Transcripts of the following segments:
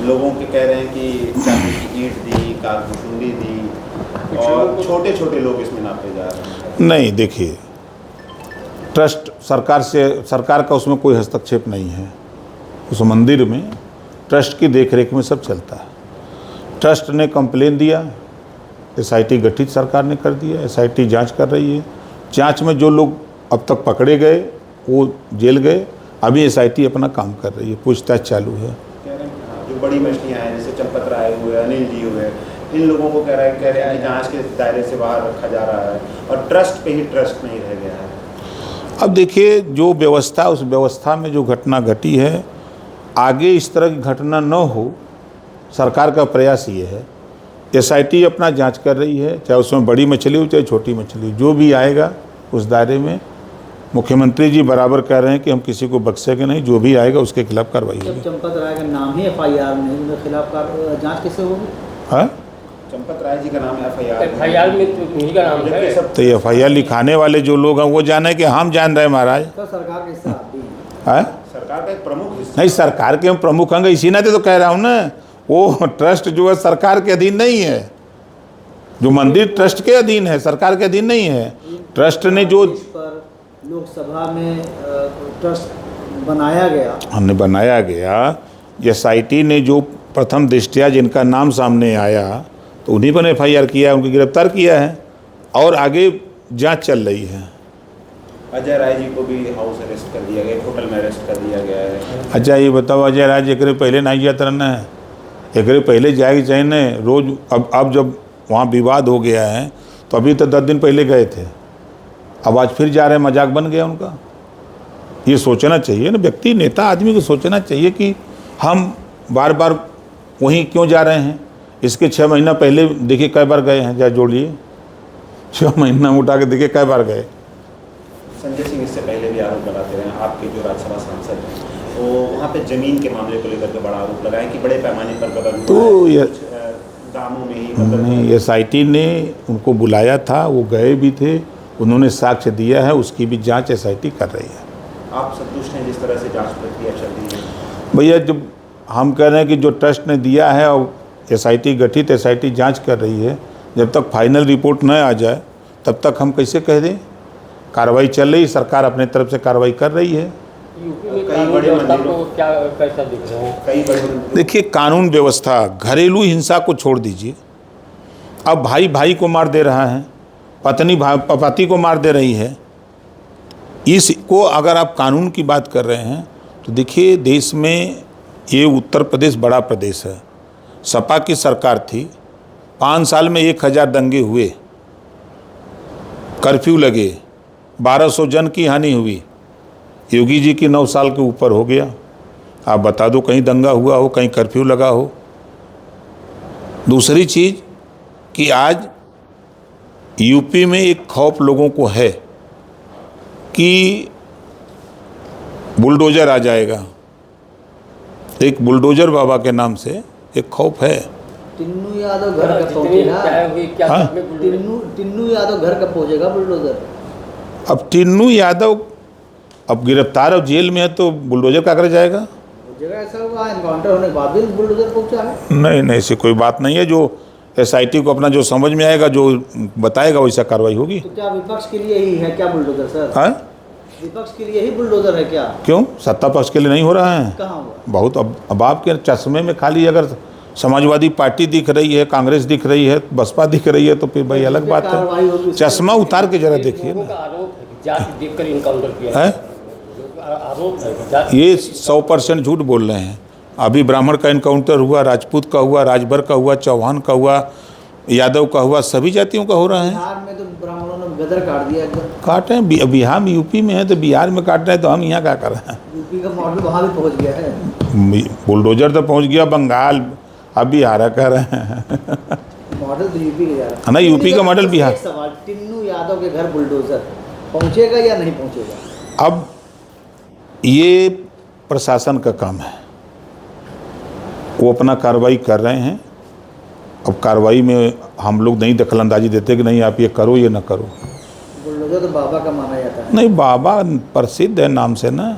लोगों के कह रहे हैं कि चांदी की ईंट दी, कारगुशुंडी दी और छोटे छोटे लोग इसमें नापे जा रहे हैं। नहीं, देखिए, ट्रस्ट सरकार का उसमें कोई हस्तक्षेप नहीं है। उस मंदिर में ट्रस्ट की देखरेख में सब चलता है। ट्रस्ट ने कंप्लेन दिया, एसआईटी गठित सरकार ने कर दिया, एसआईटी जांच कर रही है। जांच में जो लोग अब तक पकड़े गए वो जेल गए। अभी एसआईटी अपना काम कर रही है, पूछताछ चालू है। कह रहे हैं जो बड़ी मछलियाँ हैं जैसे चंपत राय हुए, अनिल जी हुए, इन लोगों को कह रहे हैं जांच के दायरे से बाहर रखा जा रहा है और ट्रस्ट पे ही ट्रस्ट नहीं रह गया है। अब देखिए, जो व्यवस्था, उस व्यवस्था में जो घटना घटी है, आगे इस तरह की घटना न हो, सरकार का प्रयास ये है। एसआईटी अपना जांच कर रही है, चाहे उसमें बड़ी मछली हो चाहे छोटी मछली, जो भी आएगा उस दायरे में। मुख्यमंत्री जी बराबर कह रहे हैं कि हम किसी को बख्शेंगे नहीं, जो भी आएगा उसके खिलाफ कार्रवाई होगी। चंपत राय का नाम ही एफआईआर में, उनके खिलाफ जांच कैसे होगी? हाँ, चंपत राय जी का नाम एफआईआर में तो उन्हीं का नाम है। तो एफआईआर लिखाने वाले जो लोग हैं वो जाने कि हम जान रहे हैं महाराज। तो सरकार के हिस्सा आती है, सरकार का एक प्रमुख हिस्सा। नहीं, सरकार के हम प्रमुख होंगे, इसी नाते तो कह रहा हूँ ना। वो ट्रस्ट जो है सरकार के अधीन नहीं है, जो मंदिर ट्रस्ट के अधीन है, सरकार के अधीन नहीं है। ट्रस्ट ने जो लोकसभा में ट्रस्ट बनाया गया, हमने बनाया गया, एसआईटी ने जो प्रथम दृष्टया जिनका नाम सामने आया तो उन्हीं पर एफआईआर किया, उनको गिरफ्तार किया है और आगे जांच चल रही है। अजय राय जी को भी हाउस अरेस्ट कर दिया गया, होटल में अरेस्ट कर दिया गया है। अच्छा, ये बताओ, अजय राय जी एक पहले नहीं जाता रहना है, एक पहले जाएगी चाहिए न रोज। अब जब वहाँ विवाद हो गया है तो अभी तो 10 दिन पहले गए थे, अब आज फिर जा रहे हैं, मजाक बन गया उनका। ये सोचना चाहिए ना, व्यक्ति नेता आदमी को सोचना चाहिए कि हम बार बार वहीं क्यों जा रहे हैं। इसके 6 महीना पहले देखिए कई बार गए हैं, जाए जोड़िए, 6 महीना उठा के देखिए कई बार गए। संजय सिंह इससे पहले भी आरोप लगाते रहे, आपके जो राज्यसभा सांसद हैं, तो वहाँ पे जमीन के मामले को लेकर के बड़ा आरोप लगाए कि बड़े पैमाने पर गबन तो ये दामों में ही नहीं, एसआईटी ने उनको बुलाया था, वो गए भी थे, उन्होंने साक्ष्य दिया है, उसकी भी जांच एसआईटी कर रही है। आप संतुष्ट हैं जिस तरह से जांच प्रक्रिया चल रही है? भैया, जब हम कह रहे हैं कि जो ट्रस्ट ने दिया है और एसआईटी गठित, एसआईटी जांच कर रही है, जब तक फाइनल रिपोर्ट न आ जाए तब तक हम कैसे कह दें। कार्रवाई चल रही, सरकार अपने तरफ से कार्रवाई कर रही है। यूपी में कई बड़े मंदिरों को क्या कैसा दिख रहे हैं? कई बड़े देखिए, कानून व्यवस्था, घरेलू हिंसा को छोड़ दीजिए, अब भाई भाई को मार दे रहा है, पत्नी पति को मार दे रही है। इसको अगर आप कानून की बात कर रहे हैं तो देखिए, देश में ये उत्तर प्रदेश बड़ा प्रदेश है, सपा की सरकार थी, 5 साल में 1000 दंगे हुए, कर्फ्यू लगे, 1200 जन की हानि हुई। योगी जी की 9 साल के ऊपर हो गया। आप बता दो कहीं दंगा हुआ हो, कहीं कर्फ्यू लगा हो। दूसरी चीज़ कि आज यूपी में एक खौफ लोगों को है कि बुलडोजर आ जाएगा, एक बुलडोजर बाबा के नाम से एक खौफ है। टिन्नू यादव घर कब पहुंचेगा? हाँ? टिन्नू यादव घर कब पहुंचेगा बुलडोजर? अब टिन्नू यादव अब गिरफ्तार और जेल में है तो बुलडोजर का कर जाएगा? जगह ऐसा हुआ, एनकाउंटर होने के बाद भी बुलडोजर पहुंचा है? नहीं, ऐसी कोई बात नहीं है। जो एसआईटी को अपना जो समझ में आएगा, जो बताएगा वैसा कार्रवाई होगी। तो क्या विपक्ष के लिए ही है क्या बुलडोजर सर? हाँ, विपक्ष के लिए ही बुलडोजर है क्या? क्यों, सत्ता पक्ष के लिए नहीं हो रहा है? कहाँ हुआ? बहुत। अब आपके चश्मे में खाली अगर समाजवादी पार्टी दिख रही है, कांग्रेस दिख रही है, बसपा दिख रही है तो फिर भाई अलग बात है। चश्मा उतार के जरा देखिए ना। जाति देखकर इनकाउंटर किया है, आरोप है। ये 100% झूठ बोल रहे हैं। अभी ब्राह्मण का इनकाउंटर हुआ, राजपूत का हुआ, राजभर का हुआ, चौहान का हुआ, यादव का हुआ, सभी जातियों का हो रहा है। बिहार में तो ब्राह्मणों ने गदर काट दिया एकदम। काटे हैं, बिहार में, यूपी में है तो बिहार में काट रहे हैं, तो हम यहाँ क्या कर रहे हैं? यूपी का मॉडल वहाँ भी पहुँच गया है। बुलडोजर तो पहुँच गया बंगाल, अब बिहार कर रहे हैं। मॉडल तो यूपी का जा रहा है ना, यूपी का मॉडल बिहार। सवाल, टिन्नू यादव के घर बुलडोजर पहुँचेगा या नहीं पहुँचेगा? अब ये प्रशासन का काम है, वो अपना कार्रवाई कर रहे हैं। अब कार्रवाई में हम लोग नहीं दखलंदाजी देते कि नहीं आप ये करो ये ना करो। बुलडोजर तो बाबा का माना जाता है। नहीं, बाबा प्रसिद्ध है नाम से ना।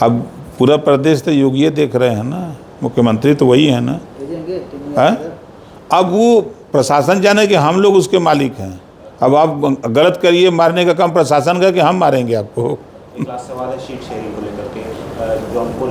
अब पूरा प्रदेश तो योगी देख रहे हैं ना। मुख्यमंत्री तो वही है ना। भेजेंगे टीम में हैं? अगर? अब वो प्रशासन जाने कि हम लोग उसके मालिक हैं। अब आप गलत करिए, मारने का काम प्रशासन का कि हम मारेंगे आपको। क्लास सवाल है शीट शेयरिंग को लेकर के जौनपुर